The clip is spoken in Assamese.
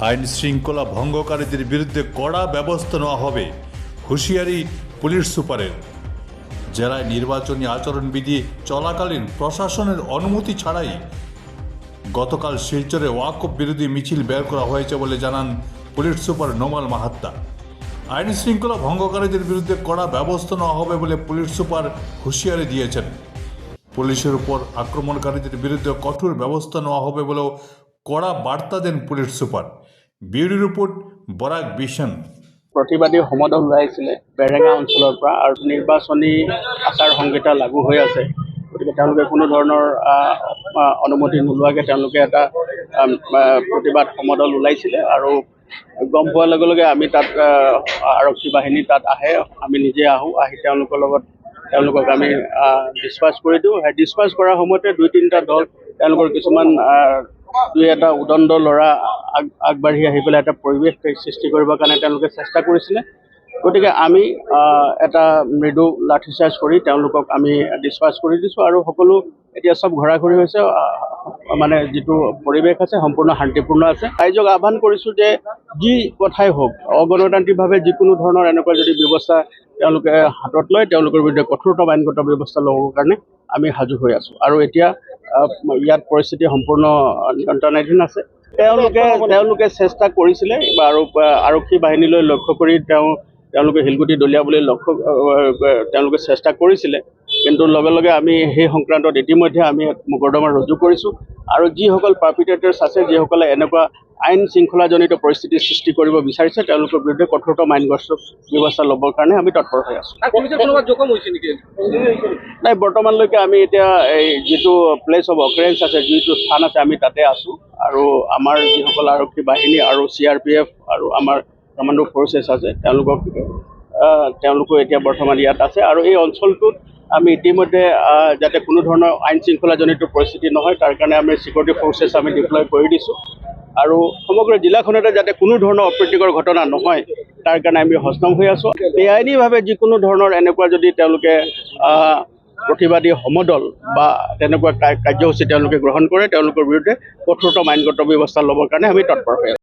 আইন শৃঙ্খলা ভঙ্গকারীদের বিরুদ্ধে কড়া ব্যবস্থা নেওয়া হবে হুঁশিয়ারি পুলিশ সুপারের। জেলায় নির্বাচনী আচরণবিধি চলাকালীন প্রশাসনের অনুমতি ছাড়াই গতকাল শিলচরে ওয়াকফ বিরোধী মিছিল বের করা হয়েছে বলে জানান পুলিশ সুপার নোমাল মাহাত্তা। আইন শৃঙ্খলা ভঙ্গকারীদের বিরুদ্ধে কড়া ব্যবস্থা নেওয়া হবে বলে পুলিশ সুপার হুঁশিয়ারি দিয়েছেন। পুলিশের উপর আক্রমণকারীদের বিরুদ্ধে কঠোর ব্যবস্থা নেওয়া হবে বলেও কড়া বার্তা দেন police super. Bureau report Barak বিশন। প্ৰতিবাদী সমদল ওলাইছিলে বেৰেঙা অঞ্চলৰ পৰা আৰু নিৰ্বাচনী আচাৰ সংহিতা লাগু হৈ আছে, গতিকে তেওঁলোকে কোনো ধৰণৰ অনুমতি নোলোৱাকৈ তেওঁলোকে এটা প্ৰতিবাদ সমদল ওলাইছিলে আৰু গম পোৱাৰ লগে লগে আমি তাত আৰক্ষী বাহিনী তাত আহে, আমি নিজে আহোঁ, আহি তেওঁলোকক আমি ডিছপাছ কৰি দিওঁ। সেই ডিছপাছ কৰাৰ সময়তে দুই তিনিটা দল তেওঁলোকৰ কিছুমান দুই এটা উদণ্ড ল'ৰা আগবাঢ়ি আহি পেলাই এটা পৰিৱেশ সৃষ্টি কৰিবৰ কাৰণে তেওঁলোকে চেষ্টা কৰিছিলে। গতিকে আমি এটা মৃদু লাঠিচাৰ্জ কৰি তেওঁলোকক আমি ডিছপাছ কৰি দিছোঁ আৰু সকলো এতিয়া চব ঘৰা-ঘৰি হৈছে, মানে যিটো পৰিৱেশ আছে সম্পূৰ্ণ শান্তিপূৰ্ণ আছে। ৰাইজক আহ্বান কৰিছোঁ যে যি কথাই হওক অগণতান্ত্ৰিকভাৱে যিকোনো ধৰণৰ এনেকুৱা যদি ব্যৱস্থা তেওঁলোকে হাতত লয়, তেওঁলোকৰ বিৰুদ্ধে কঠোৰতম আইনগত ব্যৱস্থা ল'বৰ কাৰণে আমি সাজু হৈ আছোঁ। আৰু এতিয়া ইয়াত পৰিস্থিতি সম্পূৰ্ণ নিয়ন্ত্ৰণাধীন আছে। তেওঁলোকে চেষ্টা কৰিছিলে আৰু আৰক্ষী বাহিনীলৈ লক্ষ্য কৰি তেওঁলোকে শিলগুটি দলিয়াবলৈ তেওঁলোকে চেষ্টা কৰিছিলে, কিন্তু লগে লগে আমি সেই সংক্ৰান্তত ইতিমধ্যে আমি মোকৰ্দমা ৰুজু কৰিছোঁ আৰু যিসকল পাৰ্পিটেটৰ্ছ আছে, যিসকলে এনেকুৱা আইন শৃংখলাজনিত পৰিস্থিতিৰ সৃষ্টি কৰিব বিচাৰিছে, তেওঁলোকৰ বিৰুদ্ধে কঠোৰতম আইনগত ব্যৱস্থা ল'বৰ কাৰণে আমি তৎপৰ হৈ আছোঁ। নাই, বৰ্তমানলৈকে আমি এতিয়া এই যিটো প্লেচ অফ অকাৰেঞ্চ আছে, যিটো স্থান আছে, আমি তাতে আছোঁ আৰু আমাৰ যিসকল আৰক্ষী বাহিনী আৰু CRPF আৰু আমাৰ কমাণ্ডো ফ'ৰ্চেছ আছে তেওঁলোকো এতিয়া বৰ্তমান ইয়াত আছে আৰু এই অঞ্চলটোত আমি ইতিমধ্যে যাতে কোনো ধৰণৰ আইন শৃংখলাজনিত পৰিস্থিতি নহয় তাৰ কাৰণে আমি ছিকিউৰিটি ফ'ৰ্চেছ আমি ডিপ্লয় কৰি দিছোঁ আৰু সমগ্ৰ জিলাখনতে যাতে কোনো ধৰণৰ অপ্ৰীতিকৰ ঘটনা নহয় তাৰ কাৰণে আমি সষ্টম হৈ আছোঁ। বেআইনীভাৱে যিকোনো ধৰণৰ এনেকুৱা যদি তেওঁলোকে প্ৰতিবাদী সমদল বা তেনেকুৱা কাৰ্যসূচী তেওঁলোকে গ্ৰহণ কৰে, তেওঁলোকৰ বিৰুদ্ধে কঠোৰতম আইনগত ব্যৱস্থা ল'বৰ কাৰণে আমি তৎপৰ হৈ আছোঁ।